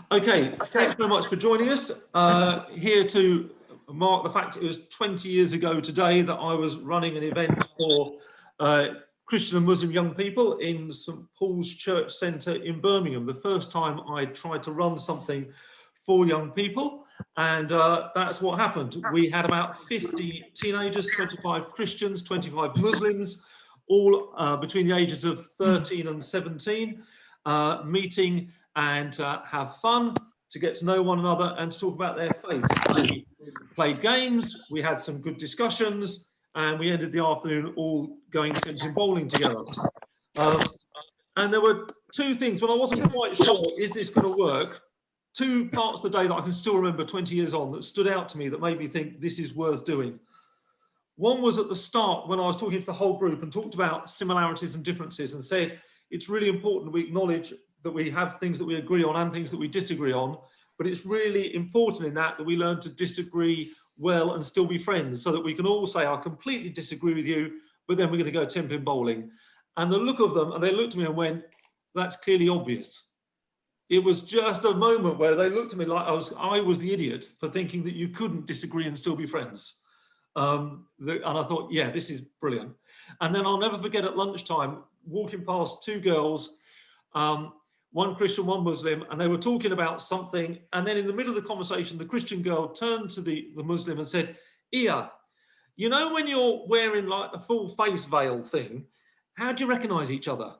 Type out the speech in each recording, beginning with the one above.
Okay, thanks very much for joining us. Here to mark the fact it was 20 years ago today that I was running an event for Christian and Muslim young people in St Paul's Church Centre in Birmingham. The first time I tried to run something for young people, and that's what happened. We had about 50 teenagers, 25 Christians, 25 Muslims, all between the ages of 13 and 17, meeting and have fun, to get to know one another and to talk about their faith. We played games, we had some good discussions, and we ended the afternoon all going to bowling together. And there were two things when I wasn't quite sure, is this going to work? Two parts of the day that I can still remember 20 years on that stood out to me that made me think this is worth doing. One was at the start when I was talking to the whole group and talked about similarities and differences and said it's really important we acknowledge that we have things that we agree on and things that we disagree on, but it's really important in that we learn to disagree well and still be friends, so that we can all say, I completely disagree with you, but then we're going to go 10-pin bowling. And the look of them, and they looked at me and went, that's clearly obvious. It was just a moment where they looked at me like I was the idiot for thinking that you couldn't disagree and still be friends. And I thought, yeah, this is brilliant. And then I'll never forget at lunchtime, walking past two girls, one Christian, one Muslim, and they were talking about something. And then in the middle of the conversation, the Christian girl turned to the Muslim and said, Ia, you know, when you're wearing like a full face veil thing, how do you recognize each other?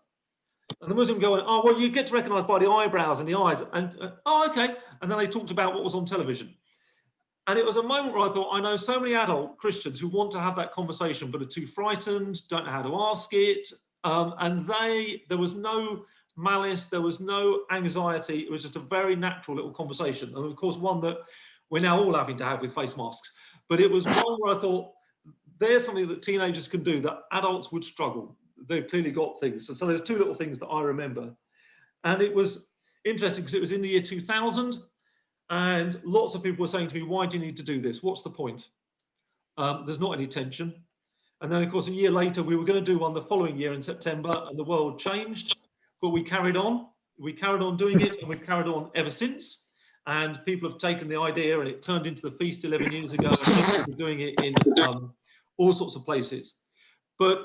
And the Muslim going, oh, well, you get to recognize by the eyebrows and the eyes. And, oh, okay. And then they talked about what was on television. And it was a moment where I thought, I know so many adult Christians who want to have that conversation, but are too frightened, don't know how to ask it. And there was no malice, there was no anxiety. It was just a very natural little conversation. And of course, one that we're now all having to have with face masks. But it was one where I thought, there's something that teenagers can do that adults would struggle. They've clearly got things. So there's two little things that I remember. And it was interesting because it was in the year 2000. And lots of people were saying to me, why do you need to do this? What's the point? There's not any tension. And then, of course, a year later, we were going to do one the following year in September, and the world changed. But we carried on. We carried on doing it, and we've carried on ever since. And people have taken the idea, and it turned into the feast 11 years ago. And we're doing it in all sorts of places. But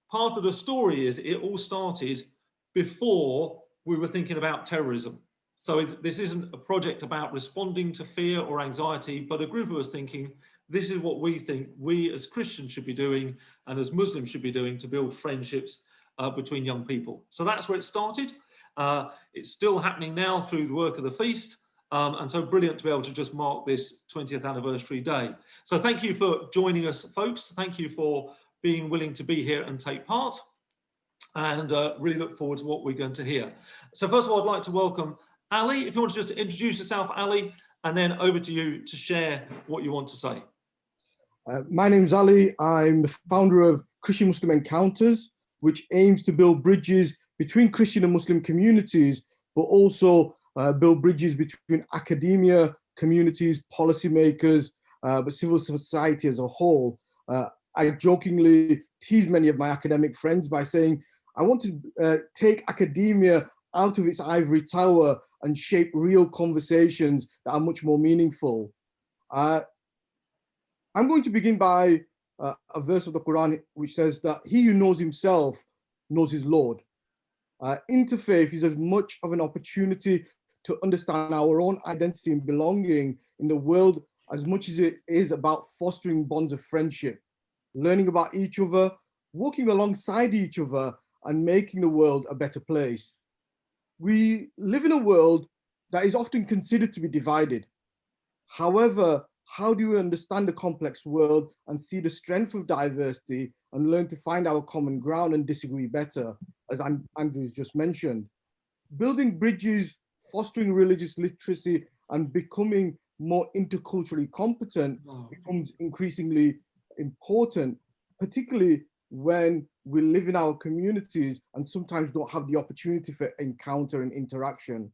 part of the story is it all started before we were thinking about terrorism. So this isn't a project about responding to fear or anxiety, but a group of us thinking, this is what we think we as Christians should be doing and as Muslims should be doing to build friendships between young people. So that's where it started. It's still happening now through the work of the feast. And so brilliant to be able to just mark this 20th anniversary day. So thank you for joining us, folks. Thank you for being willing to be here and take part. And really look forward to what we're going to hear. So first of all, I'd like to welcome Ali. If you want to just introduce yourself, Ali, and then over to you to share what you want to say. My name's Ali. I'm the founder of Christian Muslim Encounters, which aims to build bridges between Christian and Muslim communities, but also build bridges between academia, communities, policymakers, but civil society as a whole. I jokingly tease many of my academic friends by saying, I want to take academia out of its ivory tower and shape real conversations that are much more meaningful. I'm going to begin by a verse of the Quran which says that he who knows himself knows his Lord. Interfaith is as much of an opportunity to understand our own identity and belonging in the world as much as it is about fostering bonds of friendship, learning about each other, walking alongside each other, and making the world a better place. We live in a world that is often considered to be divided. However, how do we understand the complex world and see the strength of diversity and learn to find our common ground and disagree better, as Andrew's just mentioned? Building bridges, fostering religious literacy, and becoming more interculturally competent becomes increasingly important, particularly when we live in our communities and sometimes don't have the opportunity for encounter and interaction.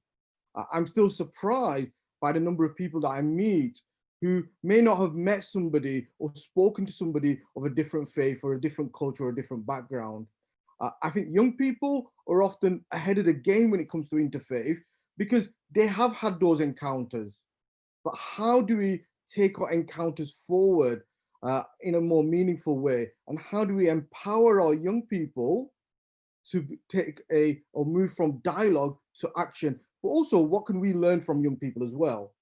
I'm still surprised by the number of people that I meet who may not have met somebody or spoken to somebody of a different faith or a different culture or a different background. I think young people are often ahead of the game when it comes to interfaith because they have had those encounters. But how do we take our encounters forward in a more meaningful way? And how do we empower our young people to take or move from dialogue to action? But also, what can we learn from young people as well?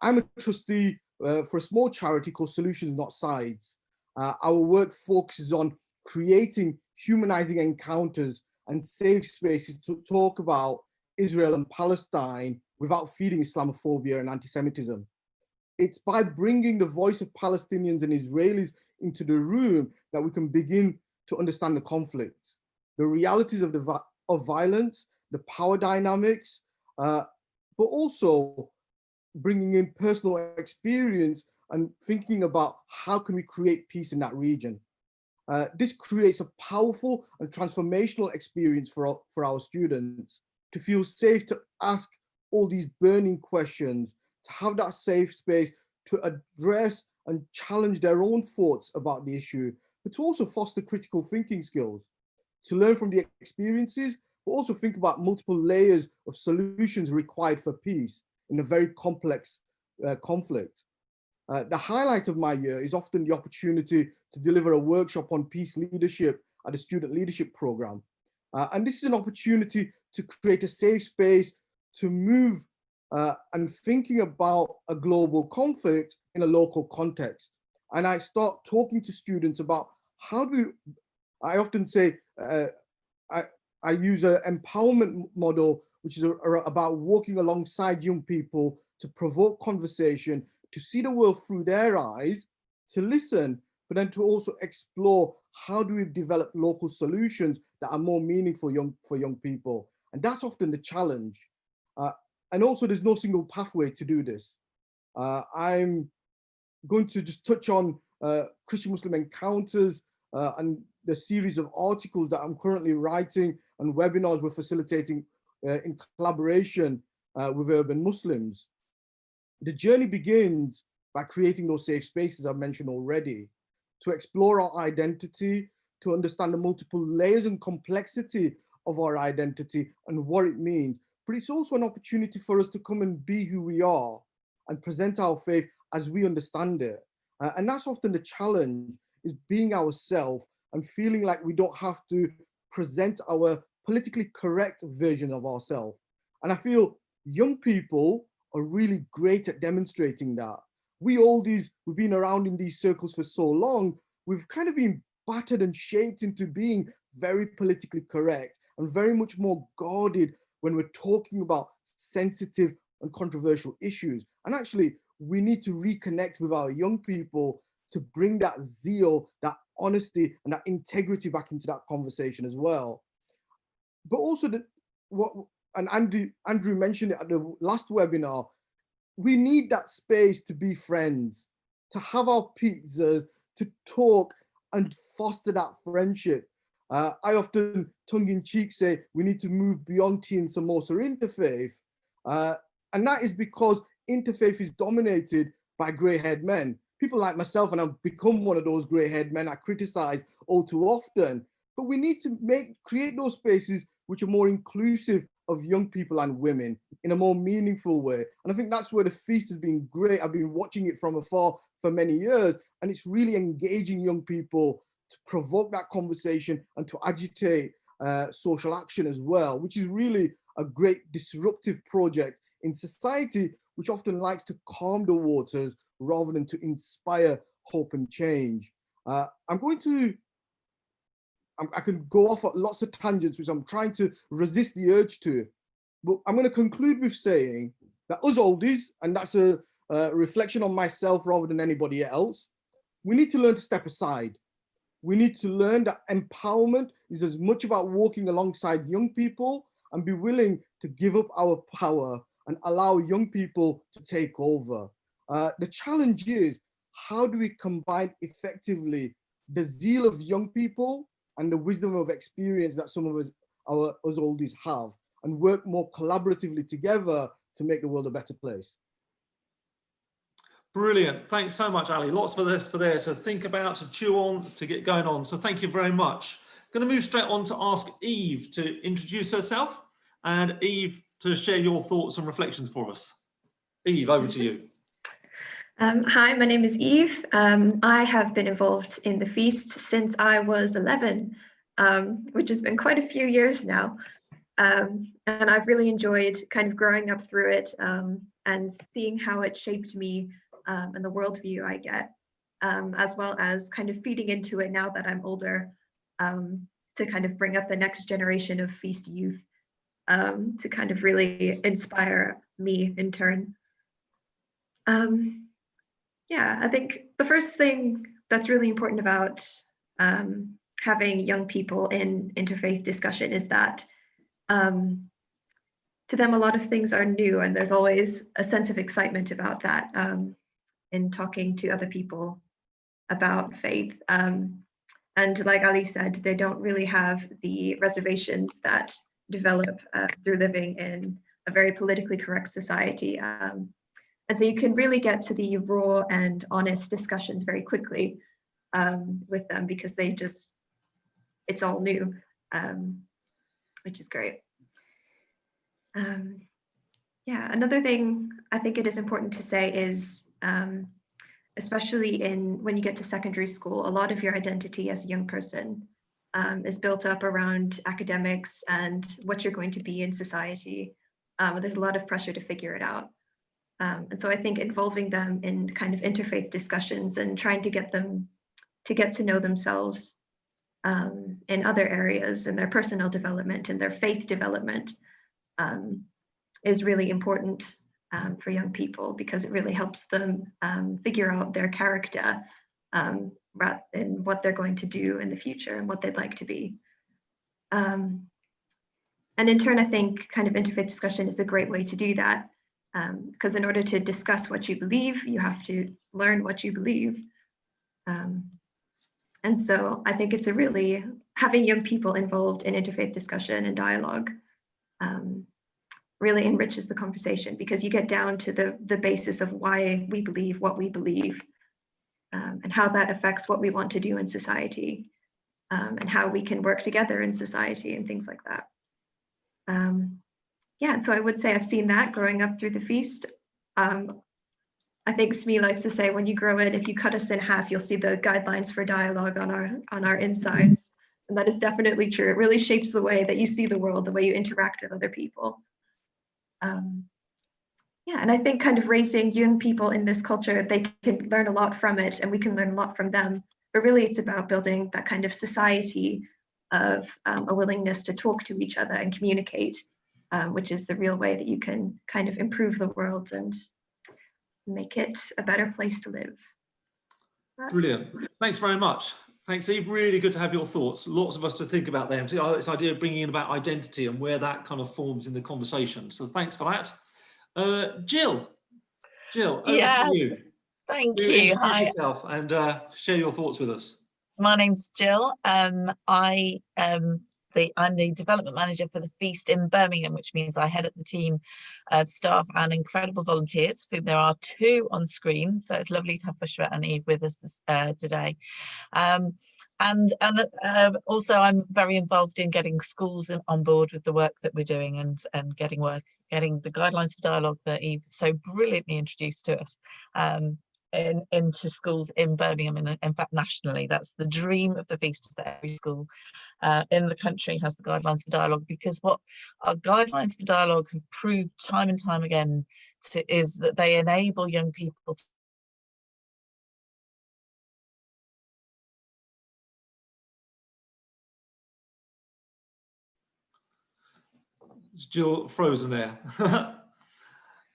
I'm a trustee for a small charity called Solutions Not Sides. Our work focuses on creating humanizing encounters and safe spaces to talk about Israel and Palestine without feeding Islamophobia and anti-Semitism. It's by bringing the voice of Palestinians and Israelis into the room that we can begin to understand the conflict, the realities of violence, the power dynamics, but also bringing in personal experience and thinking about how can we create peace in that region. This creates a powerful and transformational experience for our students to feel safe to ask all these burning questions, to have that safe space to address and challenge their own thoughts about the issue, but to also foster critical thinking skills, to learn from the experiences, but also think about multiple layers of solutions required for peace in a very complex conflict. The highlight of my year is often the opportunity to deliver a workshop on peace leadership at a student leadership program. And this is an opportunity to create a safe space to move and thinking about a global conflict in a local context. And I start talking to students about I often say, I use an empowerment model, which is about walking alongside young people to provoke conversation, to see the world through their eyes, to listen, but then to also explore how do we develop local solutions that are more meaningful for young people. And that's often the challenge. And also there's no single pathway to do this. I'm going to just touch on Christian Muslim encounters and the series of articles that I'm currently writing and webinars we're facilitating in collaboration with urban Muslims. The journey begins by creating those safe spaces I've mentioned already, to explore our identity, to understand the multiple layers and complexity of our identity and what it means. But it's also an opportunity for us to come and be who we are and present our faith as we understand it. And that's often the challenge, is being ourselves and feeling like we don't have to present our politically correct version of ourselves. And I feel young people are really great at demonstrating that. We've been around in these circles for so long, we've kind of been battered and shaped into being very politically correct and very much more guarded when we're talking about sensitive and controversial issues. And actually, we need to reconnect with our young people to bring that zeal, that honesty, and that integrity back into that conversation as well. But also, Andrew mentioned it at the last webinar, we need that space to be friends, to have our pizzas, to talk and foster that friendship. I often tongue-in-cheek say we need to move beyond tea and samosa interfaith. And that is because interfaith is dominated by grey-haired men. People like myself, and I've become one of those grey-haired men I criticize all too often. But we need to create those spaces which are more inclusive of young people and women in a more meaningful way. And I think that's where the feast has been great. I've been watching it from afar for many years, and it's really engaging young people to provoke that conversation and to agitate social action as well, which is really a great disruptive project in society, which often likes to calm the waters rather than to inspire hope and change. I can go off at lots of tangents, which I'm trying to resist the urge to, but I'm going to conclude with saying that us oldies, and that's a reflection on myself rather than anybody else, we need to learn to step aside. We need to learn that empowerment is as much about walking alongside young people and be willing to give up our power and allow young people to take over. The challenge is, how do we combine effectively the zeal of young people and the wisdom of experience that some of us oldies have, and work more collaboratively together to make the world a better place? Brilliant. Thanks so much, Ali. Lots for there to think about, to chew on, to get going on. So thank you very much. Going to move straight on to ask Eve to introduce herself. And Eve to share your thoughts and reflections for us. Eve, over to you. Hi, my name is Eve. I have been involved in the feast since I was 11, which has been quite a few years now. And I've really enjoyed kind of growing up through it and seeing how it shaped me and the worldview I get, as well as kind of feeding into it now that I'm older, to kind of bring up the next generation of feast youth, to kind of really inspire me in turn. Yeah, I think the first thing that's really important about having young people in interfaith discussion is that to them, a lot of things are new, and there's always a sense of excitement about that in talking to other people about faith. And like Ali said, they don't really have the reservations that develop through living in a very politically correct society. And so you can really get to the raw and honest discussions very quickly with them because it's all new, which is great. Yeah, another thing I think it is important to say is, especially when you get to secondary school, a lot of your identity as a young person is built up around academics and what you're going to be in society. There's a lot of pressure to figure it out. And so I think involving them in kind of interfaith discussions and trying to get them to get to know themselves in other areas, in their personal development, in their faith development, is really important for young people because it really helps them figure out their character and what they're going to do in the future and what they'd like to be. And in turn, I think kind of interfaith discussion is a great way to do that. Because in order to discuss what you believe, you have to learn what you believe. And so I think it's having young people involved in interfaith discussion and dialogue really enriches the conversation because you get down to the basis of why we believe what we believe and how that affects what we want to do in society and how we can work together in society and things like that. Yeah, so I would say I've seen that growing up through the feast. I think Smee likes to say, when you grow in, if you cut us in half, you'll see the guidelines for dialogue on our insides. And that is definitely true. It really shapes the way that you see the world, the way you interact with other people. Yeah, and I think kind of raising young people in this culture, they can learn a lot from it and we can learn a lot from them. But really it's about building that kind of society of a willingness to talk to each other and communicate. Which is the real way that you can kind of improve the world and make it a better place to live. Brilliant. Thanks very much. Thanks, Eve. Really good to have your thoughts. Lots of us to think about them. This idea of bringing in about identity and where that kind of forms in the conversation. So thanks for that. Jill, over to you. Thank you. Hi. Yourself and share your thoughts with us. My name's Jill. I'm the development manager for the Feast in Birmingham, which means I head up the team of staff and incredible volunteers. I think there are 2 on screen, so it's lovely to have Bushra and Eve with us today. And also I'm very involved in getting schools on board with the work that we're doing and getting the guidelines for dialogue that Eve so brilliantly introduced to us. Into schools in Birmingham and in fact nationally. That's the dream of the feast, is that every school in the country has the guidelines for dialogue, because what our guidelines for dialogue have proved time and time again is that they enable young people to Jill frozen there.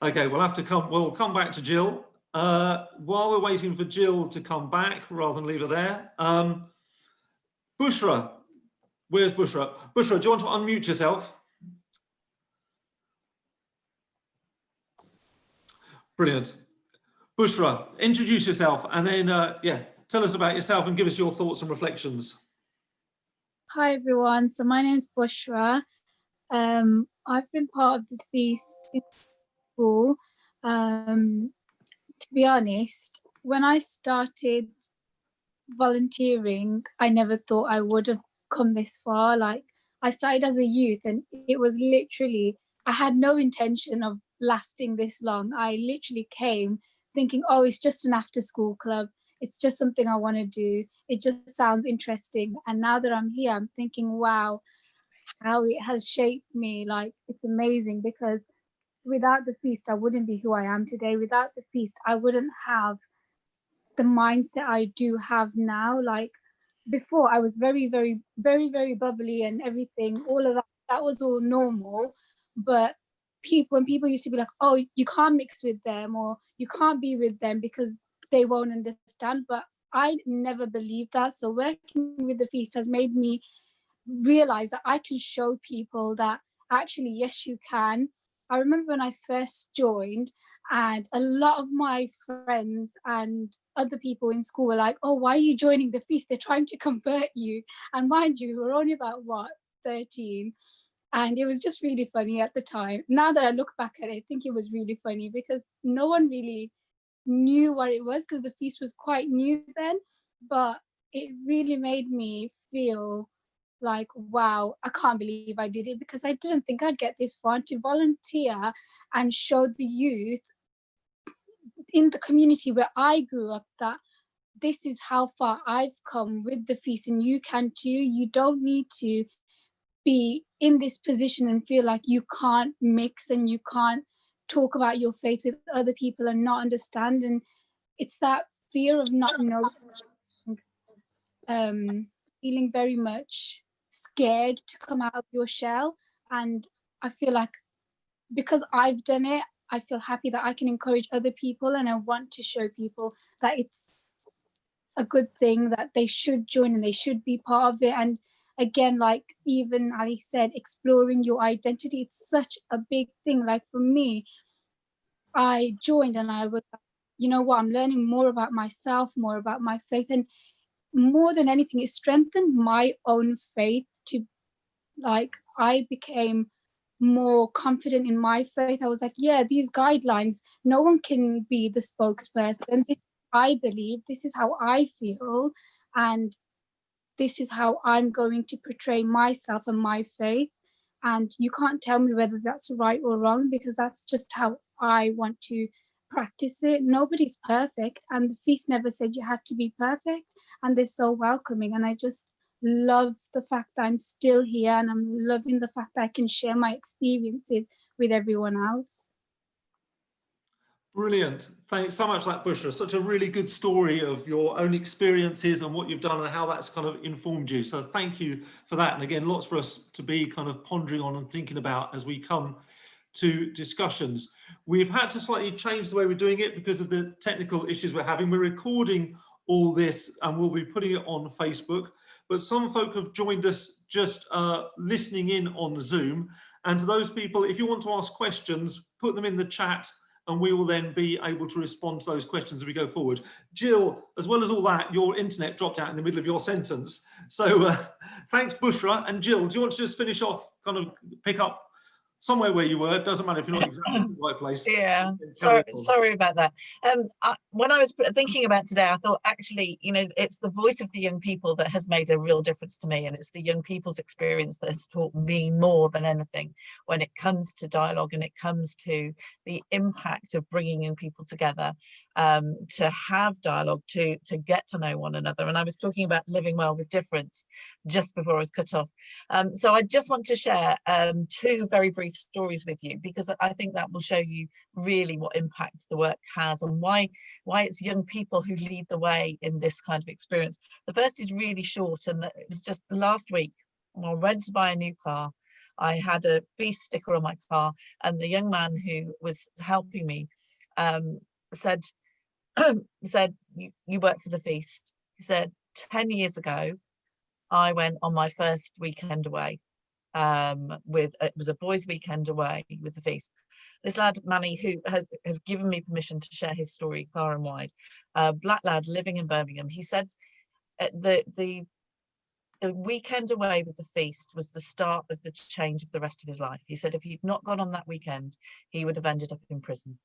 Okay, we'll come back to Jill. While we're waiting for Jill to come back, rather than leave her there, Bushra, where's Bushra? Bushra, do you want to unmute yourself? Brilliant. Bushra, introduce yourself and then, tell us about yourself and give us your thoughts and reflections. Hi everyone, so my name is Bushra. I've been part of the feast since school. To be honest, when I started volunteering, I never thought I would have come this far. Like, I started as a youth and it was literally I had no intention of lasting this long. I literally came thinking, oh, it's just an after school club. It's just something I want to do. It just sounds interesting. And now that I'm here, I'm thinking, wow, how it has shaped me. Like, it's amazing, because without the feast, I wouldn't be who I am today. Without the feast, I wouldn't have the mindset I do have now. Like, before, I was very, very, very, very bubbly and everything, all of that, that was all normal. But when people used to be like, oh, you can't mix with them, or you can't be with them because they won't understand. But I never believed that. So working with the feast has made me realize that I can show people that actually, yes, you can. I remember when I first joined, and a lot of my friends and other people in school were like, oh, why are you joining the feast? They're trying to convert you. And mind you, we were only about, what, 13? And it was just really funny at the time. Now that I look back at it, I think it was really funny, because no one really knew what it was, because the feast was quite new then. But it really made me feel like, wow, I can't believe I did it, because I didn't think I'd get this far. To volunteer and show the youth in the community where I grew up that this is how far I've come with the feast, and you can too. You don't need to be in this position and feel like you can't mix and you can't talk about your faith with other people and not understand. And it's that fear of not knowing, feeling very much scared to come out of your shell. And I feel like, because I've done it, I feel happy that I can encourage other people, and I want to show people that it's a good thing, that they should join and they should be part of it. And again, like even Ali said, exploring your identity, it's such a big thing. Like for me, I joined and I was, you know what, I'm learning more about myself, more about my faith, and more than anything, it strengthened my own faith. To, like, I became more confident in my faith. I was like, yeah, these guidelines, no one can be the spokesperson. This, I believe, this is how I feel, and this is how I'm going to portray myself and my faith. And you can't tell me whether that's right or wrong, because that's just how I want to practice it. Nobody's perfect, and the feast never said you had to be perfect, and they're so welcoming. And I just love the fact that I'm still here, and I'm loving the fact that I can share my experiences with everyone else. Brilliant. Thanks so much for that, Bushra. Such a really good story of your own experiences and what you've done and how that's kind of informed you. So thank you for that. And again, lots for us to be kind of pondering on and thinking about as we come to discussions. We've had to slightly change the way we're doing it because of the technical issues we're having. We're recording all this and we'll be putting it on Facebook, but some folk have joined us just listening in on Zoom. And to those people, if you want to ask questions, put them in the chat and we will then be able to respond to those questions as we go forward. Jill, as well as all that, your internet dropped out in the middle of your sentence. So thanks, Bushra. And Jill, do you want to just finish off, kind of pick up somewhere where you were? It doesn't matter if you're not exactly in the right place. Yeah, sorry about that. When I was thinking about today, I thought, actually, you know, it's the voice of the young people that has made a real difference to me, and it's the young people's experience that has taught me more than anything when it comes to dialogue and it comes to the impact of bringing young people together, to have dialogue, to get to know one another. And I was talking about living well with difference just before I was cut off. So I just want to share two very brief stories with you, because I think that will show you really what impact the work has and why it's young people who lead the way in this kind of experience. The first is really short, and it was just last week. I went to buy a new car. I had a feast sticker on my car, and the young man who was helping me said, you work for the feast. He said, 10 years ago, I went on my first weekend away. It was a boys' weekend away with the feast. This lad, Manny, who has given me permission to share his story far and wide, black lad living in Birmingham, he said the weekend away with the feast was the start of the change of the rest of his life. He said if he'd not gone on that weekend, he would have ended up in prison.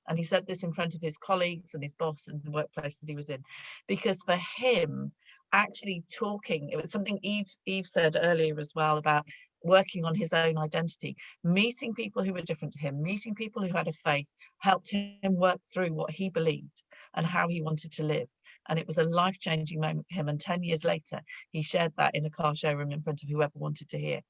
And he said this in front of his colleagues and his boss and the workplace that he was in, because for him, actually talking, it was something Eve said earlier as well about working on his own identity, meeting people who were different to him, meeting people who had a faith, helped him work through what he believed and how he wanted to live. And it was a life-changing moment for him. And 10 years later, he shared that in a car showroom in front of whoever wanted to hear.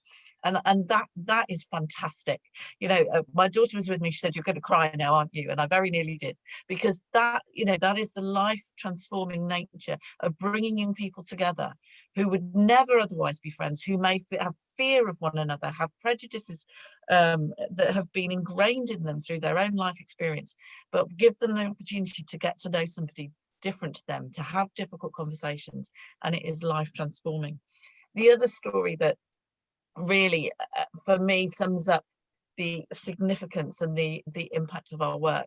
And that is fantastic. You know, my daughter was with me. She said, "You're going to cry now, aren't you?" And I very nearly did, because that, you know, that is the life transforming nature of bringing young people together who would never otherwise be friends, who may have fear of one another, have prejudices that have been ingrained in them through their own life experience, but give them the opportunity to get to know somebody different to them, to have difficult conversations, and it is life transforming. The other story that really for me sums up the significance and the impact of our work,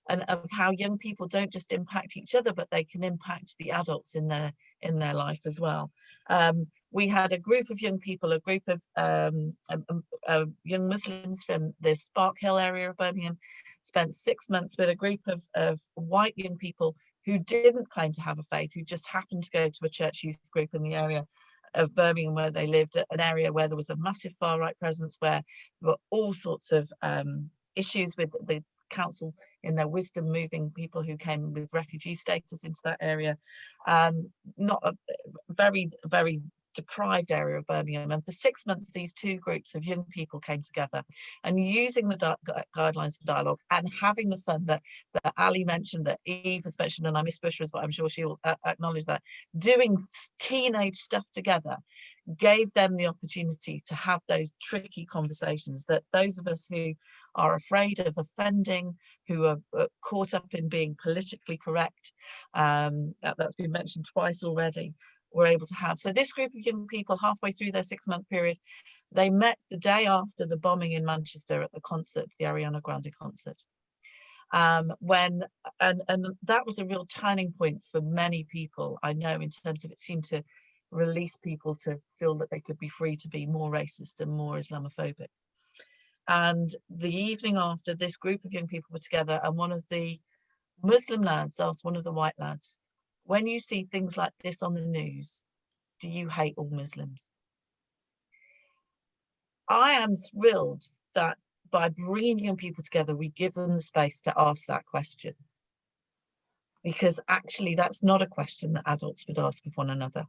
and of how young people don't just impact each other, but they can impact the adults in their life as well. We had a group of young people, a group of young Muslims from the Spark Hill area of Birmingham, spent 6 months with a group of white young people who didn't claim to have a faith, who just happened to go to a church youth group in the area of Birmingham where they lived, an area where there was a massive far-right presence, where there were all sorts of issues with the council in their wisdom moving people who came with refugee status into that area. Not a very, very deprived area of Birmingham. And for 6 months, these two groups of young people came together, and using the guidelines for dialogue and having the fun that Ali mentioned, that Eve has mentioned, and I miss Bushra's, but I'm sure she'll acknowledge that, doing teenage stuff together gave them the opportunity to have those tricky conversations that those of us who are afraid of offending, who are caught up in being politically correct, that's been mentioned twice already, were able to have. So this group of young people, halfway through their 6-month period, they met the day after the bombing in Manchester at the concert, the Ariana Grande concert. And that was a real turning point for many people, I know, in terms of it seemed to release people to feel that they could be free to be more racist and more Islamophobic. And the evening after, this group of young people were together, and one of the Muslim lads asked one of the white lads, "When you see things like this on the news, do you hate all Muslims?" I am thrilled that by bringing young people together, we give them the space to ask that question, because actually that's not a question that adults would ask of one another.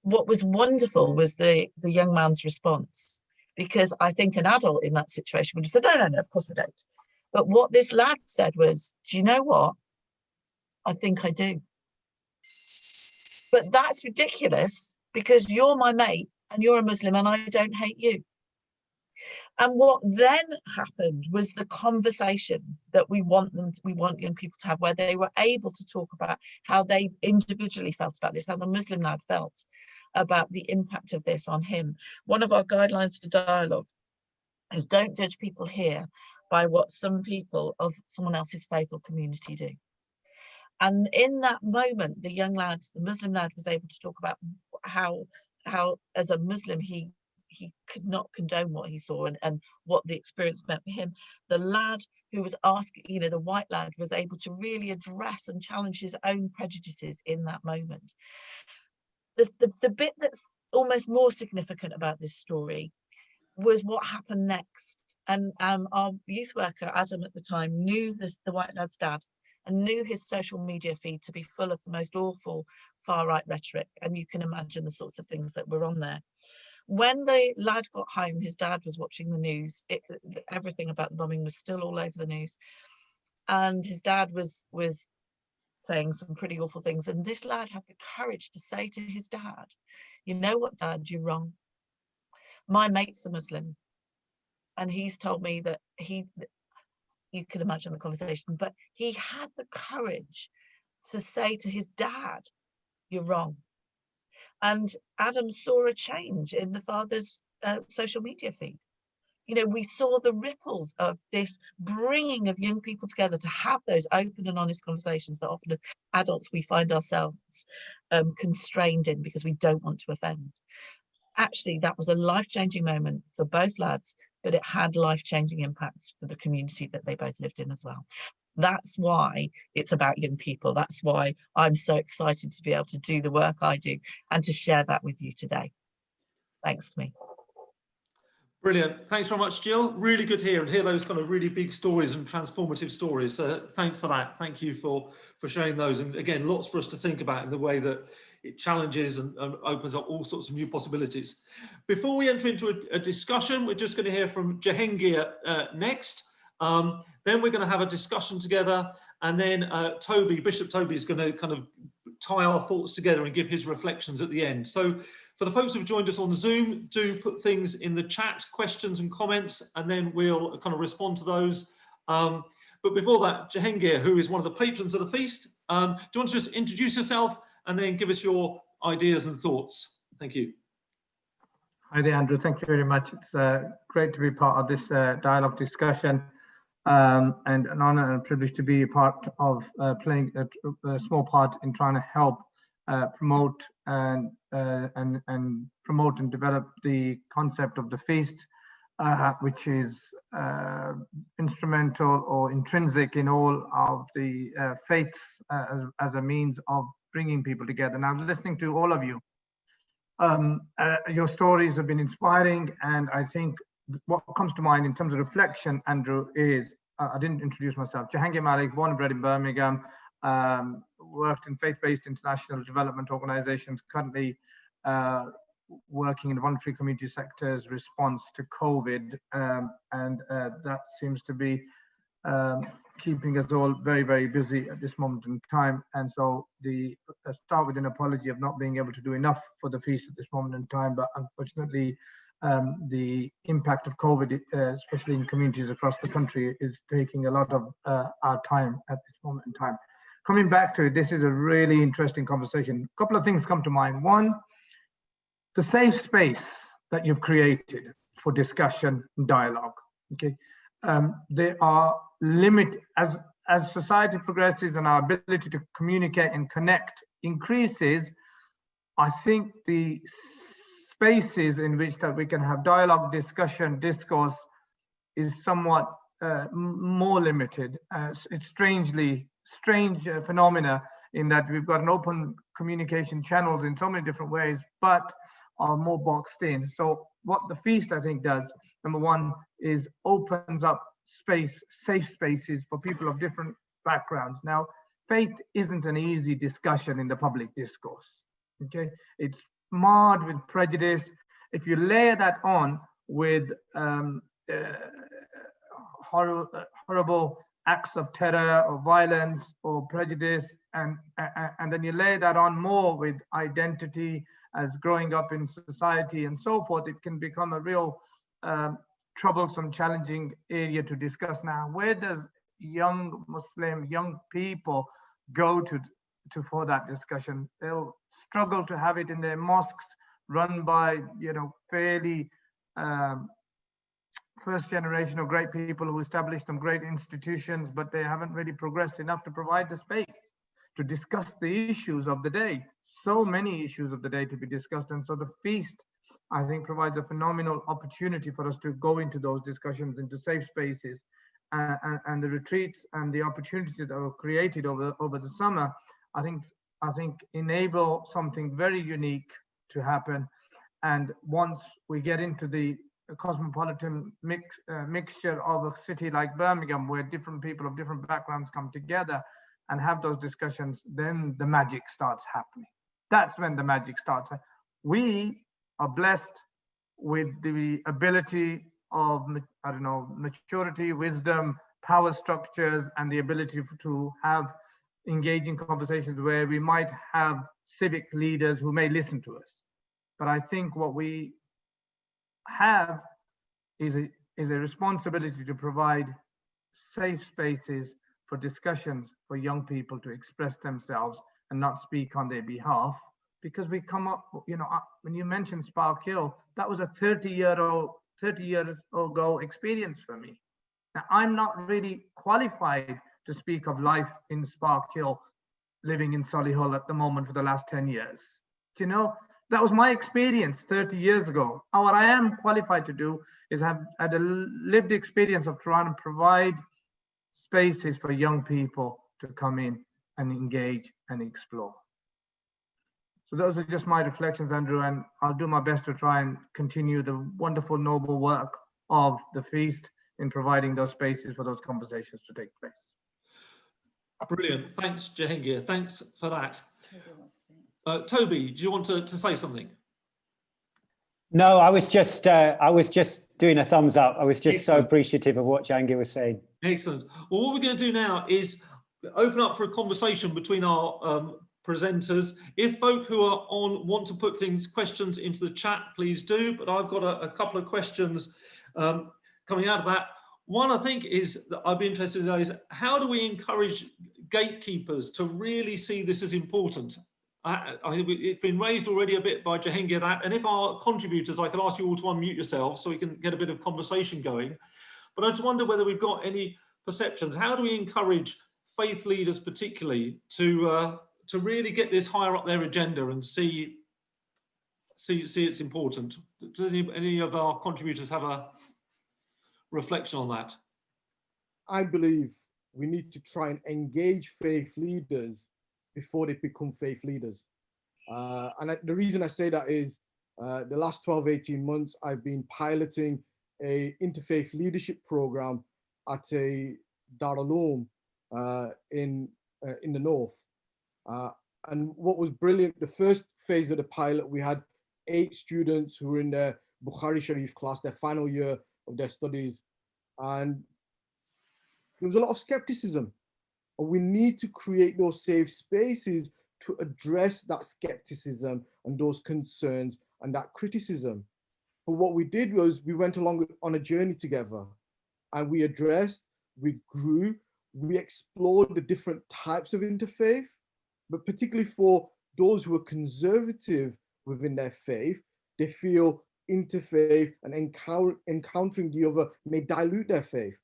What was wonderful was the young man's response, because I think an adult in that situation would have said, no, of course I don't. But what this lad said was, "Do you know what? I think I do. But that's ridiculous, because you're my mate and you're a Muslim and I don't hate you." And what then happened was the conversation that we want young people to have, where they were able to talk about how they individually felt about this, how the Muslim lad felt about the impact of this on him. One of our guidelines for dialogue is, don't judge people here by what some people of someone else's faith or community do. And in that moment, the young lad, the Muslim lad, was able to talk about how as a Muslim, he could not condone what he saw and what the experience meant for him. The lad who was asking, you know, the white lad, was able to really address and challenge his own prejudices in that moment. The bit that's almost more significant about this story was what happened next. And our youth worker, Adam, at the time, knew the white lad's dad, and knew his social media feed to be full of the most awful far-right rhetoric. And you can imagine the sorts of things that were on there. When the lad got home, his dad was watching the news. Everything about the bombing was still all over the news. And his dad was saying some pretty awful things. And this lad had the courage to say to his dad, "You know what, Dad, you're wrong. My mate's a Muslim. And he's told me that you can imagine the conversation, but he had the courage to say to his dad, you're wrong." And Adam saw a change in the father's social media feed. You know, we saw the ripples of this bringing of young people together to have those open and honest conversations that often as adults we find ourselves constrained in because we don't want to offend. Actually, that was a life-changing moment for both lads, but it had life-changing impacts for the community that they both lived in as well. That's why it's about young people. That's why I'm so excited to be able to do the work I do and to share that with you today. Thanks, Smee. Brilliant. Thanks very much, Jill. Really good to hear those kind of really big stories and transformative stories. So thanks for that. Thank you for sharing those. And again, lots for us to think about in the way that it challenges and opens up all sorts of new possibilities. Before we enter into a discussion, we're just going to hear from Jahangir next. Then we're going to have a discussion together. And then Bishop Toby is going to kind of tie our thoughts together and give his reflections at the end. So for the folks who've joined us on Zoom, do put things in the chat, questions and comments, and then we'll kind of respond to those. But before that, Jahangir, who is one of the patrons of the feast, do you want to just introduce yourself and then give us your ideas and thoughts? Thank you. Hi there, Andrew. Thank you very much. It's great to be part of this dialogue discussion, and an honor and a privilege to be a part of playing a small part in trying to help promote and promote and develop the concept of the feast, which is instrumental or intrinsic in all of the faiths as a means of bringing people together. Now, listening to all of you, your stories have been inspiring, and I think what comes to mind in terms of reflection, Andrew, is I didn't introduce myself. Jahangir Malik, born and bred in Birmingham, worked in faith-based international development organizations, currently working in the voluntary community sector's response to COVID, and that seems to be keeping us all very, very busy at this moment in time. And so start with an apology of not being able to do enough for the feast at this moment in time, but unfortunately the impact of COVID, especially in communities across the country, is taking a lot of our time at this moment in time. Coming back to it, this is a really interesting conversation. A couple of things come to mind. One, the safe space that you've created for discussion and dialogue. Okay, there are limits as society progresses and our ability to communicate and connect increases. I think the spaces in which that we can have dialogue, discussion, discourse is somewhat more limited. It's strange phenomena in that we've got an open communication channels in so many different ways, but are more boxed in. So what the feast, I think, does, number one, is opens up safe spaces for people of different backgrounds. Now, faith isn't an easy discussion in the public discourse. Okay, it's marred with prejudice. If you layer that on with horrible acts of terror or violence or prejudice, and then you lay that on more with identity as growing up in society and so forth, it can become a real troublesome, challenging area to discuss. Now, where does young people go to for that discussion? They'll struggle to have it in their mosques run by, fairly first generation of great people who established some great institutions, but they haven't really progressed enough to provide the space to discuss the issues of the day. So many issues of the day to be discussed. And so the feast, I think, provides a phenomenal opportunity for us to go into those discussions, into safe spaces, and the retreats and the opportunities that were created over the summer, I think enable something very unique to happen. And once we get into the cosmopolitan mixture of a city like Birmingham, where different people of different backgrounds come together and have those discussions, then the magic starts happening. That's when the magic starts. We are blessed with the ability of, maturity, wisdom, power structures, and the ability to have engaging conversations where we might have civic leaders who may listen to us. But I think what we have is a responsibility to provide safe spaces for discussions for young people to express themselves and not speak on their behalf. Because we come up, when you mentioned Spark Hill, that was a 30 years ago experience for me. Now, I'm not really qualified to speak of life in Spark Hill, living in Solihull at the moment for the last 10 years. That was my experience 30 years ago. What I am qualified to do is have had a lived experience of trying to provide spaces for young people to come in and engage and explore. So those are just my reflections, Andrew, and I'll do my best to try and continue the wonderful, noble work of the feast in providing those spaces for those conversations to take place. Brilliant. Thanks, Jahangir. Thanks for that. Toby, do you want to say something? No, I was just doing a thumbs up. I was just so appreciative of what Jahangir was saying. Excellent. Well, what we're going to do now is open up for a conversation between our presenters. If folk who are on want to put questions into the chat, please do. But I've got a couple of questions coming out of that. One, I think, is that I'd be interested in know is how do we encourage gatekeepers to really see this as important? It's been raised already a bit by Jahangir that, and if our contributors, I could ask you all to unmute yourselves so we can get a bit of conversation going. But I just wonder whether we've got any perceptions. How do we encourage faith leaders particularly to really get this higher up their agenda and see it's important? Do any of our contributors have a reflection on that? I believe we need to try and engage faith leaders before they become faith leaders. The reason I say that is the last 12-18 months, I've been piloting a interfaith leadership program at a Darul Uloom in the north. And what was brilliant, the first phase of the pilot, we had 8 students who were in their Bukhari Sharif class, their final year of their studies. And there was a lot of skepticism. And we need to create those safe spaces to address that skepticism and those concerns and that criticism. But what we did was we went along on a journey together, and we addressed, we grew, we explored the different types of interfaith, but particularly for those who are conservative within their faith, they feel interfaith and encountering the other may dilute their faith.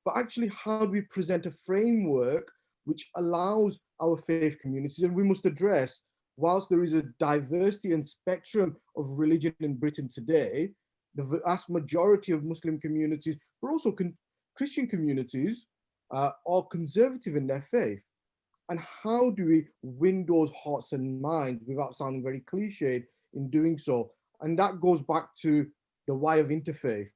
But actually, how do we present a framework which allows our faith communities, and we must address, whilst there is a diversity and spectrum of religion in Britain today, the vast majority of Muslim communities, but also Christian communities, are conservative in their faith. And how do we win those hearts and minds without sounding very cliched in doing so? And that goes back to the why of interfaith.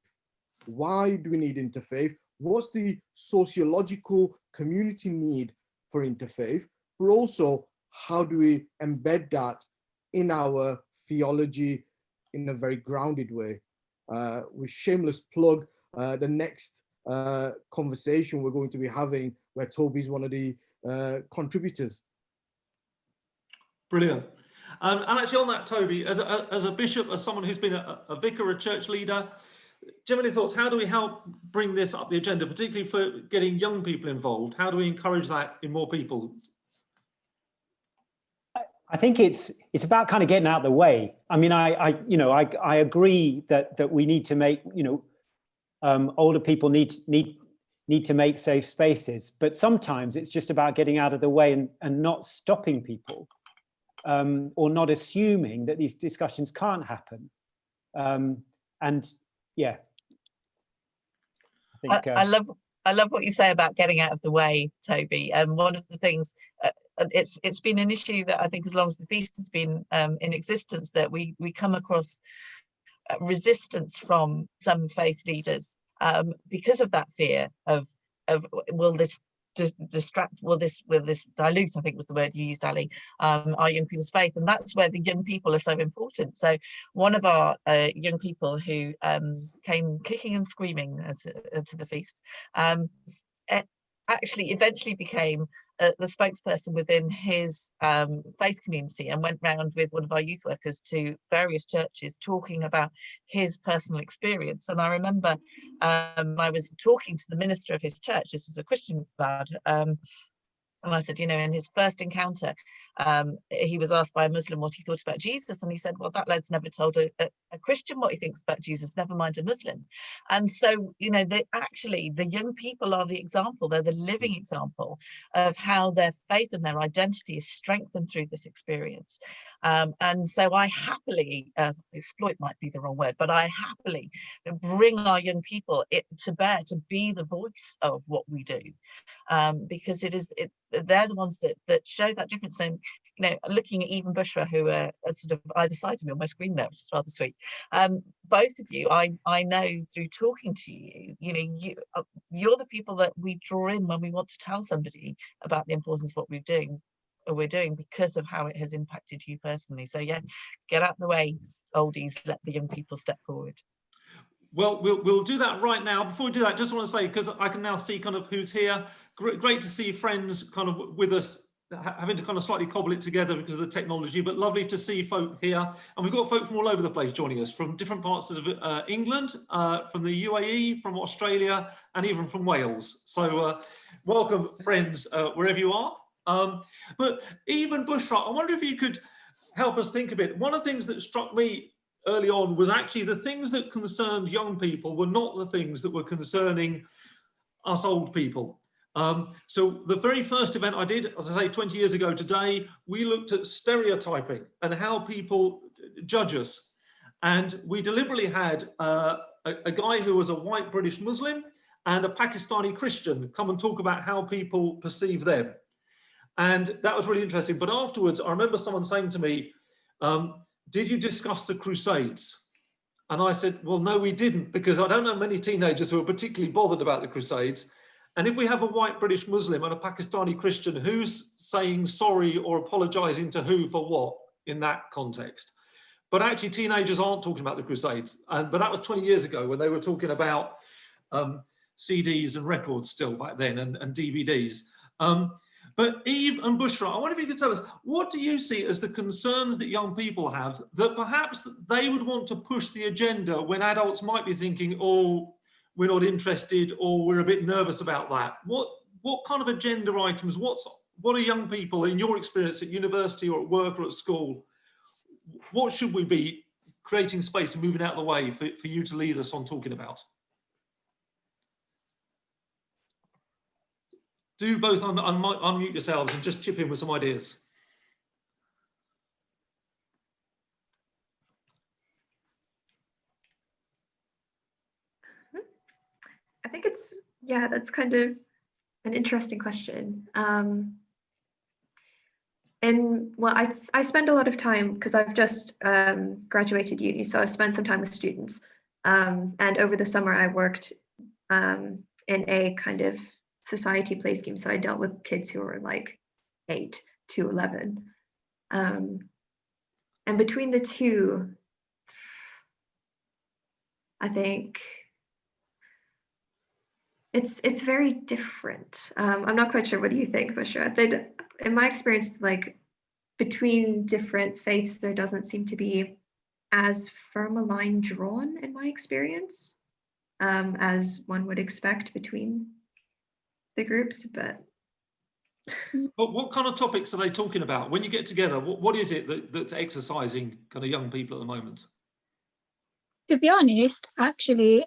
Why do we need interfaith? What's the sociological community need for interfaith? But also, how do we embed that in our theology in a very grounded way? With shameless plug, the next conversation we're going to be having, where Toby's one of the contributors. Brilliant. And actually on that, Toby, as a bishop, as someone who's been a vicar, a church leader, do you have any thoughts? How do we help bring this up the agenda, particularly for getting young people involved? How do we encourage that in more people? I think it's about kind of getting out of the way. I mean, I agree that we need to make, older people need to make safe spaces, but sometimes it's just about getting out of the way and not stopping people, or not assuming that these discussions can't happen. And yeah, I think I love what you say about getting out of the way, Toby. And one of the things, it's been an issue that I think as long as the feast has been in existence, that we come across resistance from some faith leaders because of that fear of will this distract, will this dilute, I think was the word you used, Ali, our young people's faith. And that's where the young people are so important. So one of our young people who came kicking and screaming to the feast actually eventually became the spokesperson within his faith community, and went round with one of our youth workers to various churches talking about his personal experience. And I remember I was talking to the minister of his church. This was a Christian lad, and I said, in his first encounter, he was asked by a Muslim what he thought about Jesus. And he said, well, that lad's never told a Christian what he thinks about Jesus, never mind a Muslim. And so, the young people are the example. They're the living example of how their faith and their identity is strengthened through this experience. And so I happily, exploit might be the wrong word, but I happily bring our young people to bear to be the voice of what we do, because they're the ones that show that difference. And you know, looking at Eve and Bushra, who are sort of either side of me on my screen there, which is rather sweet. Both of you, I know through talking to you, you know, you're the people that we draw in when we want to tell somebody about the importance of what we're doing because of how it has impacted you personally. So yeah, get out the way, oldies, let the young people step forward. Well, we'll do that right now. Before we do that, just want to say, because I can now see kind of who's here. Great to see friends kind of with us, having to kind of slightly cobble it together because of the technology, but lovely to see folk here. And we've got folk from all over the place joining us, from different parts of England, from the UAE, from Australia, and even from Wales. So welcome, friends, wherever you are. But Eve and Bushra, I wonder if you could help us think a bit. One of the things that struck me early on was actually the things that concerned young people were not the things that were concerning us old people. So the very first event I did, as I say, 20 years ago today, we looked at stereotyping and how people judge us. And we deliberately had a guy who was a white British Muslim and a Pakistani Christian come and talk about how people perceive them. And that was really interesting. But afterwards, I remember someone saying to me, did you discuss the Crusades? And I said, well, no, we didn't, because I don't know many teenagers who are particularly bothered about the Crusades. And if we have a white British Muslim and a Pakistani Christian, who's saying sorry or apologizing to who for what in that context? But actually, teenagers aren't talking about the Crusades. But that was 20 years ago when they were talking about CDs and records still back then, and DVDs. But Eve and Bushra, I wonder if you could tell us, what do you see as the concerns that young people have that perhaps they would want to push the agenda when adults might be thinking, oh, we're not interested, or we're a bit nervous about that? What kind of agenda items, what are young people, in your experience at university or at work or at school, what should we be creating space and moving out of the way for you to lead us on talking about? Do both unmute yourselves and just chip in with some ideas. I think it's, yeah, that's kind of an interesting question. And well, I spend a lot of time, because I've just graduated uni, so I've spent some time with students. And over the summer, I worked in a kind of society play scheme. So I dealt with kids who were like 8 to 11. And between the two, I think it's very different. I'm not quite sure. What do you think, Bushra? In my experience, like between different faiths, there doesn't seem to be as firm a line drawn in my experience as one would expect between the groups. But what kind of topics are they talking about when you get together? What is it that's exercising kind of young people at the moment? To be honest, actually,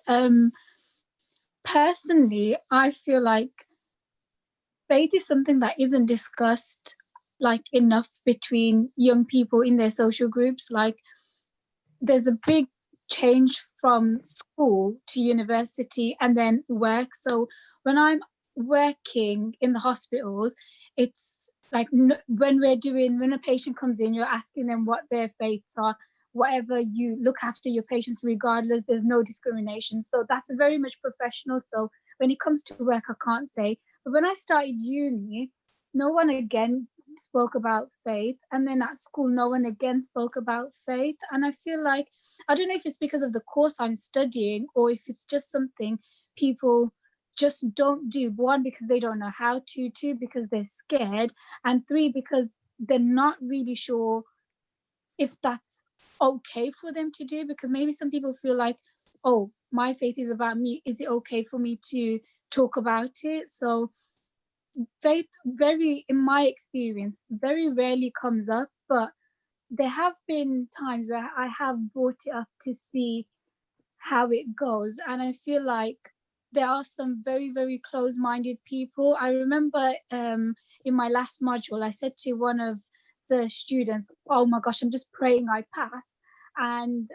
personally, I feel like faith is something that isn't discussed like enough between young people in their social groups. Like there's a big change from school to university and then work. So when I'm working in the hospitals, it's like when a patient comes in, you're asking them what their faiths are. Whatever, you look after your patients regardless, there's no discrimination. So that's very much professional. So when it comes to work, I can't say. But when I started uni, no one again spoke about faith. And then at school, no one again spoke about faith. And I feel like, I don't know if it's because of the course I'm studying or if it's just something people just don't do. 1, because they don't know how to. 2, because they're scared. And 3, because they're not really sure if that's okay for them to do, because maybe some people feel like, oh, my faith is about me, is it okay for me to talk about it? So faith, in my experience, very rarely comes up, but there have been times where I have brought it up to see how it goes, and I feel like there are some very, very close-minded people. I remember in my last module, I said to one of the students, oh my gosh, I'm just praying I pass. And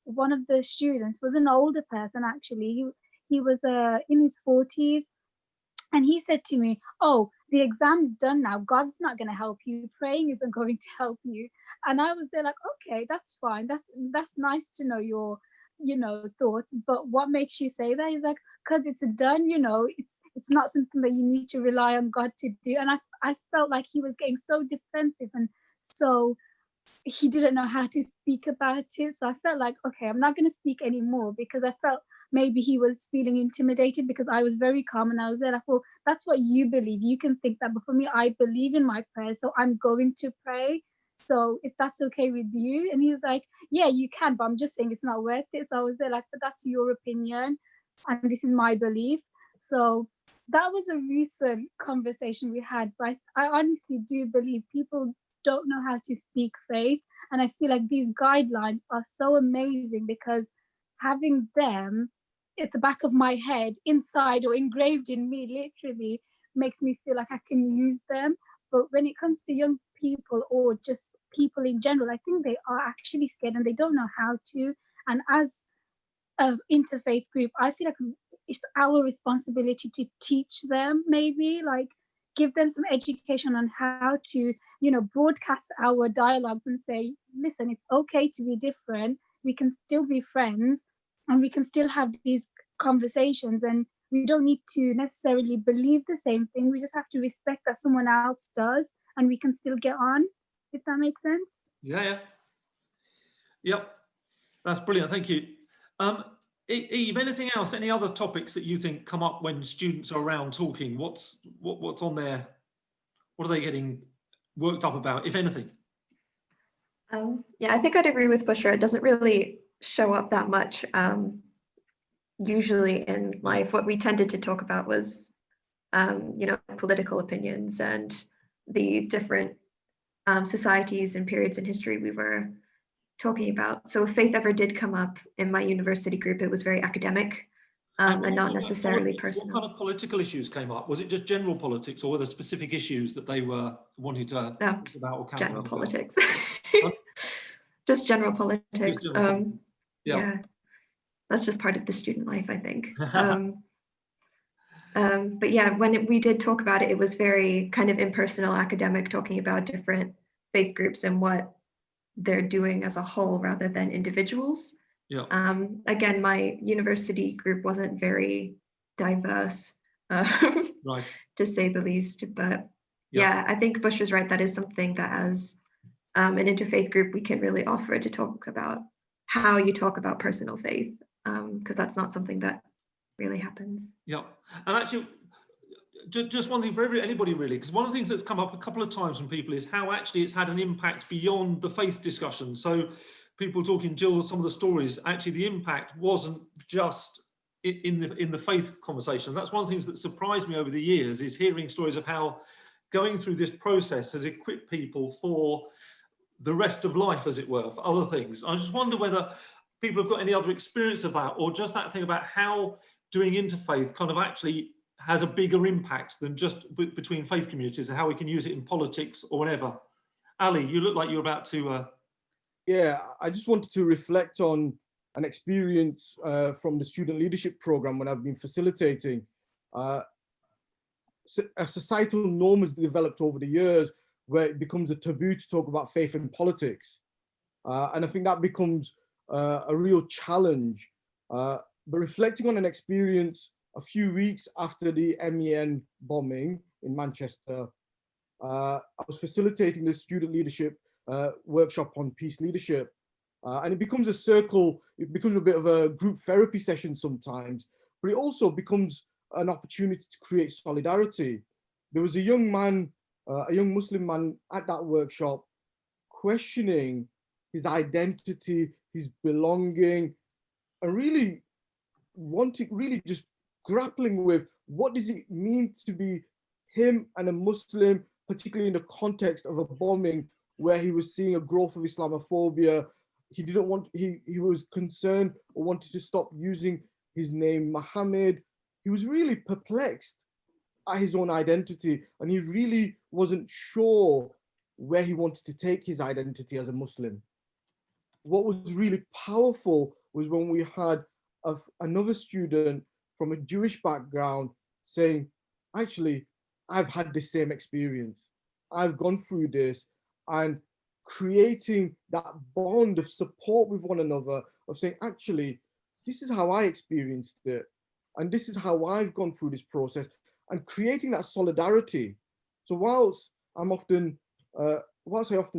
one of the students was an older person, actually. He was in his 40s, and he said to me, oh, the exam's done now. God's not going to help you. Praying isn't going to help you. And I was there like, okay, that's fine. That's nice to know your, thoughts. But what makes you say that? He's like, because it's done, it's not something that you need to rely on God to do. And I felt like he was getting so defensive, and so he didn't know how to speak about it. So I felt like, okay, I'm not going to speak anymore, because I felt maybe he was feeling intimidated, because I was very calm and I was there like, well, that's what you believe. You can think that, but for me, I believe in my prayer. So I'm going to pray. So if that's okay with you. And he was like, yeah, you can, but I'm just saying it's not worth it. So I was there like, but that's your opinion and this is my belief. So that was a recent conversation we had. But I honestly do believe people don't know how to speak faith. And I feel like these guidelines are so amazing, because having them at the back of my head, inside or engraved in me, literally makes me feel like I can use them. But when it comes to young people or just people in general, I think they are actually scared and they don't know how to. And as an interfaith group, I feel like it's our responsibility to teach them, maybe like give them some education on how to, broadcast our dialogues and say, listen, it's okay to be different. We can still be friends and we can still have these conversations, and we don't need to necessarily believe the same thing. We just have to respect that someone else does, and we can still get on, if that makes sense. Yeah. Yep. That's brilliant. Thank you. Eve, anything else? Any other topics that you think come up when students are around talking? What's on there? What are they getting worked up about, if anything? Yeah, I think I'd agree with Bushra. It doesn't really show up that much. Usually in life, what we tended to talk about was, political opinions and the different societies and periods in history we were talking about. So if faith ever did come up in my university group, it was very academic and not necessarily personal. What kind of political issues came up? Was it just general politics, or were there specific issues that they were wanting to talk about? Or general politics. Just general politics. Yeah, that's just part of the student life, I think. But yeah, when we did talk about it, it was very kind of impersonal, academic, talking about different faith groups and what they're doing as a whole rather than individuals. Yeah. Again, my university group wasn't very diverse, right, to say the least. But yeah, I think Bush was right. That is something that as an interfaith group, we can really offer to talk about how you talk about personal faith, because that's not something that really happens. Yeah, and actually, just one thing for anybody really, because one of the things that's come up a couple of times from people is how actually it's had an impact beyond the faith discussion. So people talking, Jill, some of the stories, actually the impact wasn't just in the faith conversation. That's one of the things that surprised me over the years, is hearing stories of how going through this process has equipped people for the rest of life, as it were, for other things. I just wonder whether people have got any other experience of that, or just that thing about how doing interfaith kind of actually has a bigger impact than just between faith communities, and how we can use it in politics or whatever. Ali, you look like you're about to... Yeah, I just wanted to reflect on an experience from the student leadership program when I've been facilitating. A societal norm has developed over the years where it becomes a taboo to talk about faith and politics. And I think that becomes a real challenge. But reflecting on an experience a few weeks after the MEN bombing in Manchester, I was facilitating the student leadership workshop on peace leadership. And it becomes a circle, it becomes a bit of a group therapy session sometimes, but it also becomes an opportunity to create solidarity. There was a young man, a young Muslim man at that workshop questioning his identity, his belonging, and really just grappling with what does it mean to be him and a Muslim, particularly in the context of a bombing where he was seeing a growth of Islamophobia. He didn't want, he was concerned or wanted to stop using his name Muhammad. He was really perplexed at his own identity, and he really wasn't sure where he wanted to take his identity as a Muslim. What was really powerful was when we had another student from a Jewish background saying, actually, I've had the same experience. I've gone through this, and creating that bond of support with one another, of saying, actually, this is how I experienced it, and this is how I've gone through this process, and creating that solidarity. So whilst I often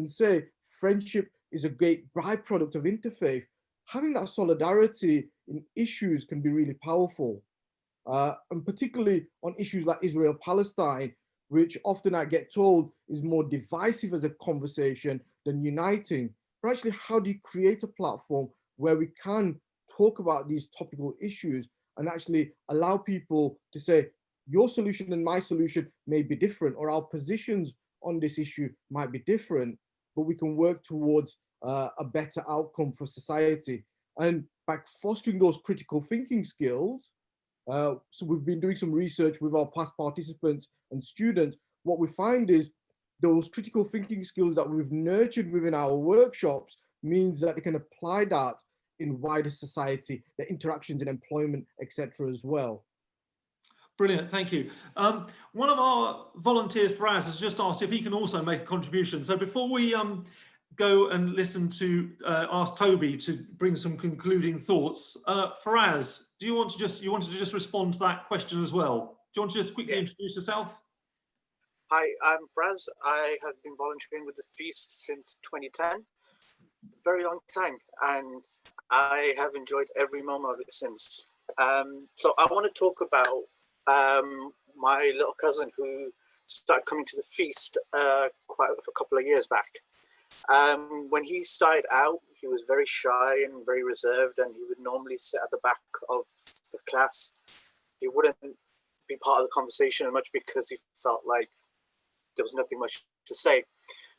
say friendship is a great byproduct of interfaith, having that solidarity in issues can be really powerful. And particularly on issues like Israel-Palestine, which often I get told is more divisive as a conversation than uniting. But actually, how do you create a platform where we can talk about these topical issues and actually allow people to say, your solution and my solution may be different, or our positions on this issue might be different, but we can work towards a better outcome for society. And by fostering those critical thinking skills, so we've been doing some research with our past participants and students. What we find is those critical thinking skills that we've nurtured within our workshops means that they can apply that in wider society, their interactions in employment, etc. as well. Brilliant, thank you. One of our volunteers, Faraz, has just asked if he can also make a contribution. So before we go and listen to ask Toby to bring some concluding thoughts, Faraz, do you want to just respond to that question as well? Do you want to just quickly introduce yourself? Hi, I'm Faraz. I have been volunteering with the Feast since 2010, very long time, and I have enjoyed every moment of it since. So I want to talk about my little cousin who started coming to the Feast quite a couple of years back. When he started out, he was very shy and very reserved, and he would normally sit at the back of the class. He wouldn't be part of the conversation much because he felt like there was nothing much to say.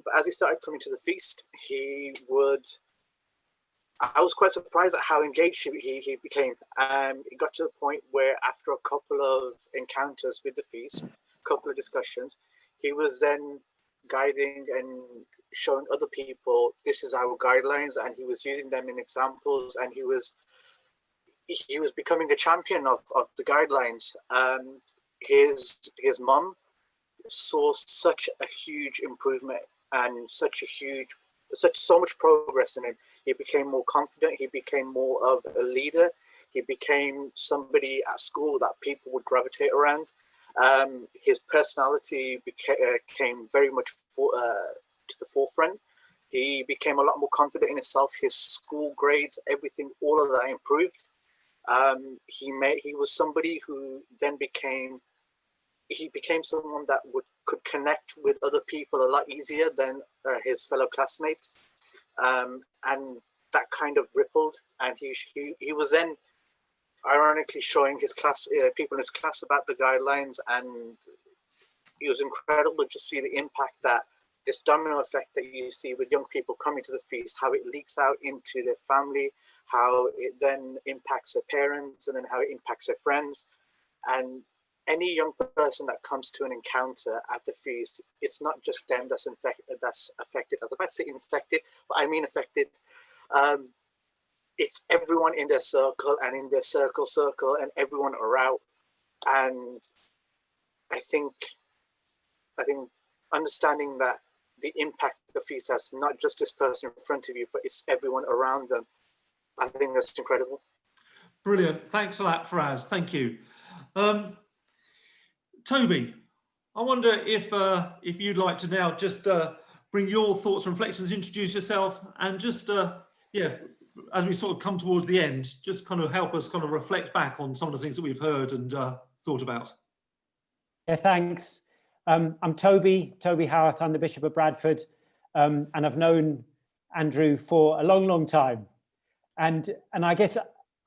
But as he started coming to the Feast, I was quite surprised at how engaged he became. It got to the point where after a couple of encounters with the Feast, a couple of discussions, he was then guiding and showing other people, this is our guidelines, and he was using them in examples, and he was becoming a champion of the guidelines. His mum saw such a huge improvement and so much progress in him. He became more confident. He became more of a leader. He became somebody at school that people would gravitate around. His personality came very much to the forefront. He became a lot more confident in himself. His school grades, everything, all of that improved. He was somebody who then became someone that could connect with other people a lot easier than his fellow classmates, and that kind of rippled. And he was then ironically showing his class people in his class about the guidelines, and it was incredible to see the impact that this domino effect that you see with young people coming to the Feast, how it leaks out into their family, how it then impacts their parents, and then how it impacts their friends. And any young person that comes to an encounter at the Feast, it's not just them that's affected. I was about to say infected, but I mean affected. It's everyone in their circle and in their circle and everyone around. And I think understanding that the impact the Feast has, not just this person in front of you, but it's everyone around them, I think that's incredible. Brilliant. Thanks for that, Faraz. Thank you. Toby, I wonder if you'd like to now just bring your thoughts and reflections, introduce yourself, and just as we sort of come towards the end, just kind of help us kind of reflect back on some of the things that we've heard and thought about. Yeah, thanks. I'm Toby Howarth. I'm the Bishop of Bradford, and I've known Andrew for a long, long time. And I guess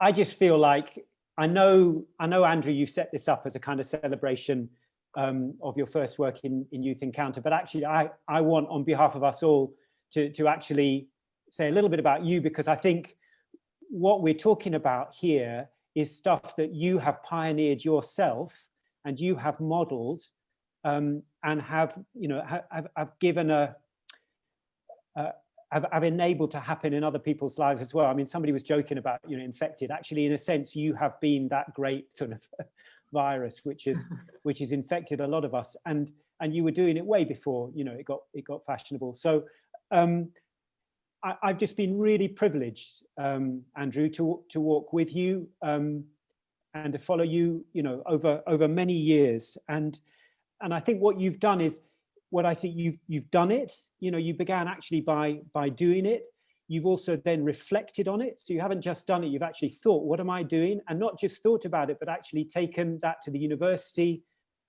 I just feel like I know, Andrew, you've set this up as a kind of celebration of your first work in Youth Encounter, but actually I want, on behalf of us all, to actually say a little bit about you, because I think what we're talking about here is stuff that you have pioneered yourself and you have modeled and have given have enabled to happen in other people's lives as well. I mean, somebody was joking about, infected. Actually, in a sense, you have been that great sort of virus, which has infected a lot of us, and you were doing it way before, you know, it got fashionable. So I've just been really privileged, Andrew, to walk with you and to follow you, you know, over many years. And I think what you've done is, what I see, you've done it. You know, you began actually by doing it. You've also then reflected on it. So you haven't just done it, you've actually thought, what am I doing? And not just thought about it, but actually taken that to the university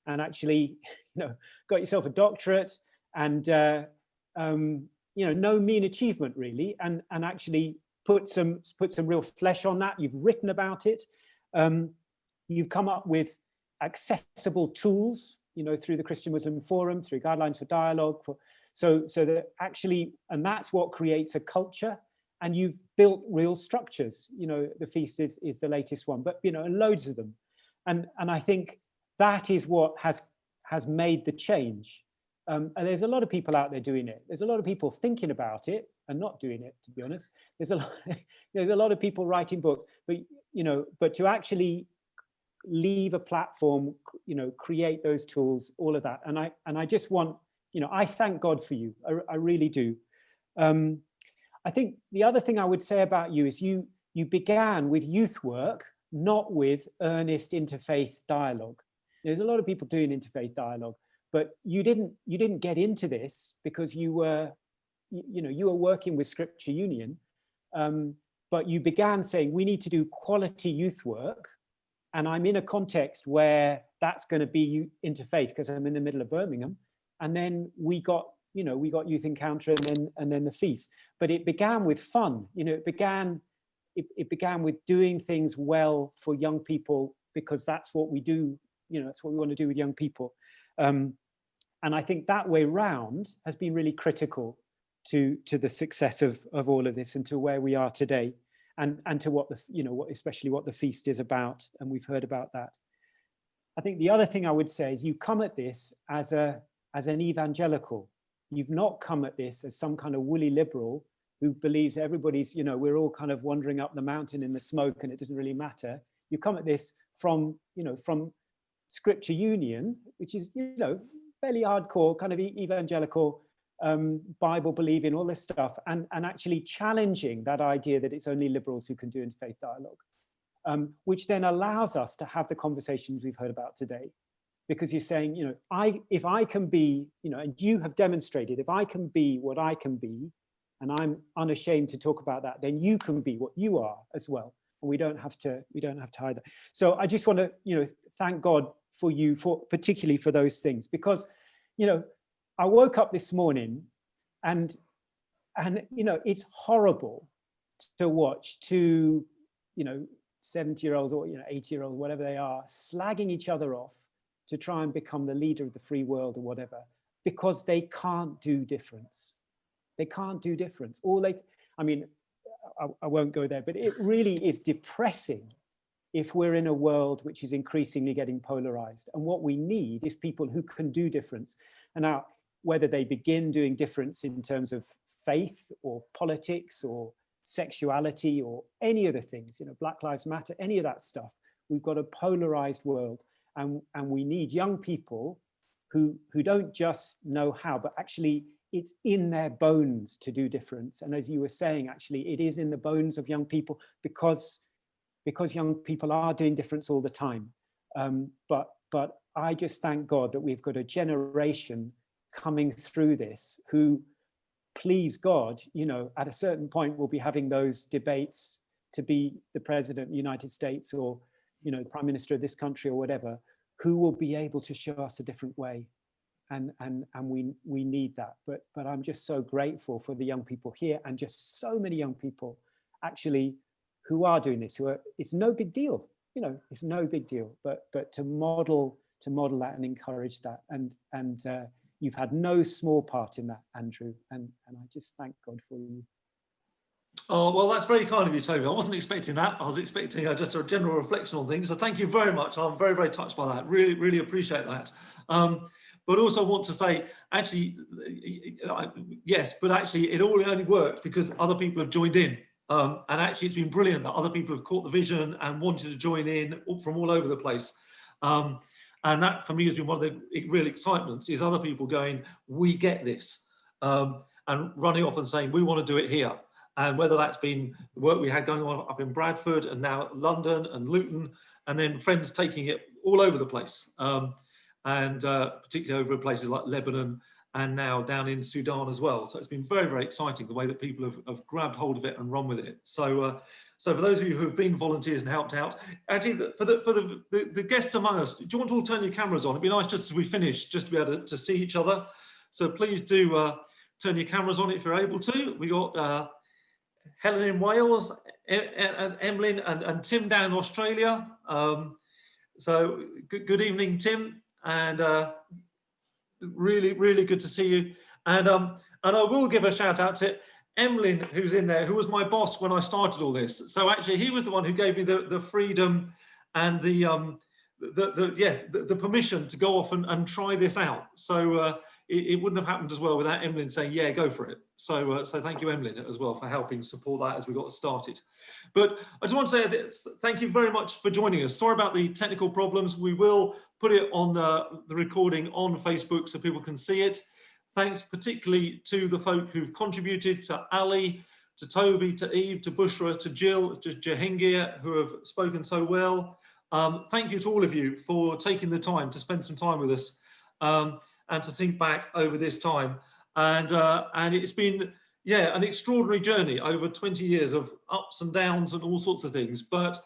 and actually, you know, got yourself a doctorate and, you know, no mean achievement really, and actually put some real flesh on that. You've written about it. You've come up with accessible tools, you know, through the Christian Muslim Forum, through Guidelines for Dialogue, so that actually, and that's what creates a culture. And you've built real structures. You know, the feast is the latest one, but you know, loads of them. And I think that is what has made the change. And there's a lot of people out there doing it. There's a lot of people thinking about it and not doing it, to be honest. There's a lot of people writing books, but you know, but to actually leave a platform, you know, create those tools, all of that. And I just want, you know, I thank God for you. I really do. I think the other thing I would say about you is you began with youth work, not with earnest interfaith dialogue. There's a lot of people doing interfaith dialogue, but you didn't get into this because you were working with Scripture Union, but you began saying we need to do quality youth work, and I'm in a context where that's going to be interfaith because I'm in the middle of Birmingham, and then we got Youth Encounter and then the feast. But it began with fun, you know. It began with doing things well for young people because that's what we do. You know, that's what we want to do with young people. And I think that way round has been really critical to the success of all of this and to where we are today, and to what especially what the feast is about. And we've heard about that. I think the other thing I would say is you come at this as an evangelical. You've not come at this as some kind of woolly liberal who believes everybody's, you know, we're all kind of wandering up the mountain in the smoke and it doesn't really matter. You come at this from Scripture Union, which is, you know, fairly hardcore kind of evangelical, Bible believing, all this stuff, and actually challenging that idea that it's only liberals who can do interfaith dialogue, which then allows us to have the conversations we've heard about today. Because you're saying, you know, if I can be, you know, and you have demonstrated, if I can be what I can be, and I'm unashamed to talk about that, then you can be what you are as well. And we don't have to hide that. So I just want to, you know, thank God for you, particularly for those things, because, you know, I woke up this morning and you know, it's horrible to watch two, you know, 70-year-olds or, you know, 80-year-olds, whatever they are, slagging each other off to try and become the leader of the free world or whatever, because they can't do difference. They can't do difference. I mean, I won't go there, but it really is depressing if we're in a world which is increasingly getting polarized. And what we need is people who can do difference. And now, whether they begin doing difference in terms of faith or politics or sexuality or any of the things, you know, Black Lives Matter, any of that stuff, we've got a polarized world. And we need young people who don't just know how, but actually it's in their bones to do difference. And as you were saying, actually, it is in the bones of young people because young people are doing difference all the time. But I just thank God that we've got a generation coming through this who, please God, you know, at a certain point we'll be having those debates to be the president of the United States or, you know, prime minister of this country or whatever, who will be able to show us a different way. And we need that. But I'm just so grateful for the young people here and just so many young people actually who are doing this, it's no big deal, you know, it's no big deal, but to model that and encourage that. And you've had no small part in that, Andrew, and I just thank God for you. Oh, well, that's very kind of you, Toby. I wasn't expecting that. I was expecting just a general reflection on things. So thank you very much. I'm very, very touched by that. Really, really appreciate that. But also want to say, actually, yes, but actually it all only worked because other people have joined in. And actually it's been brilliant that other people have caught the vision and wanted to join in from all over the place. And that for me has been one of the real excitements, is other people going, we get this, and running off and saying, we want to do it here. And whether that's been the work we had going on up in Bradford and now London and Luton, and then friends taking it all over the place, and particularly over in places like Lebanon and now down in Sudan as well. So it's been very, very exciting the way that people have grabbed hold of it and run with it. So so for those of you who have been volunteers and helped out, actually for the guests among us, do you want to all turn your cameras on? It'd be nice just as we finish, just to be able to see each other. So please do turn your cameras on if you're able to. We got Helen in Wales, and Emlyn and Tim down in Australia. So good evening, Tim, and really, really good to see you. And I will give a shout out to Emlyn, who's in there, who was my boss when I started all this. So actually, he was the one who gave me the freedom and the permission to go off and try this out. So it wouldn't have happened as well without Emlyn saying, yeah, go for it. So so thank you, Emlyn, as well, for helping support that as we got started. But I just want to say this, thank you very much for joining us. Sorry about the technical problems. We will put it on the recording on Facebook so people can see it. Thanks particularly to the folk who've contributed, to Ali, to Toby, to Eve, to Bushra, to Jill, to Jahangir, who have spoken so well. Thank you to all of you for taking the time to spend some time with us and to think back over this time. And it's been, yeah, an extraordinary journey over 20 years of ups and downs and all sorts of things. But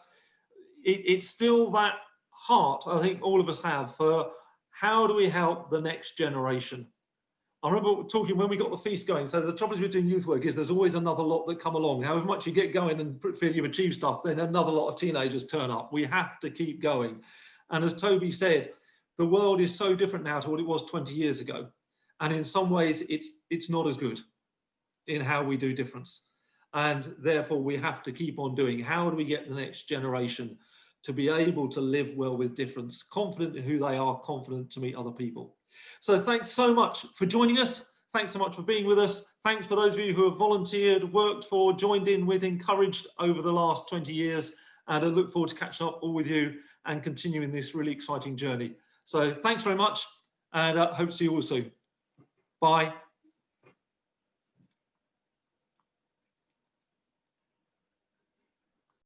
it's still that heart, I think all of us have, for how do we help the next generation? I remember talking when we got the feast going. So the trouble with doing youth work is there's always another lot that come along. However much you get going and feel you've achieved stuff, then another lot of teenagers turn up. We have to keep going. And as Toby said, the world is so different now to what it was 20 years ago. And in some ways, it's not as good in how we do difference. And therefore, we have to keep on doing. How do we get the next generation to be able to live well with difference, confident in who they are, confident to meet other people? So thanks so much for joining us. Thanks so much for being with us. Thanks for those of you who have volunteered, worked for, joined in with, encouraged over the last 20 years. And I look forward to catching up all with you and continuing this really exciting journey. So thanks very much, and hope to see you all soon. Bye.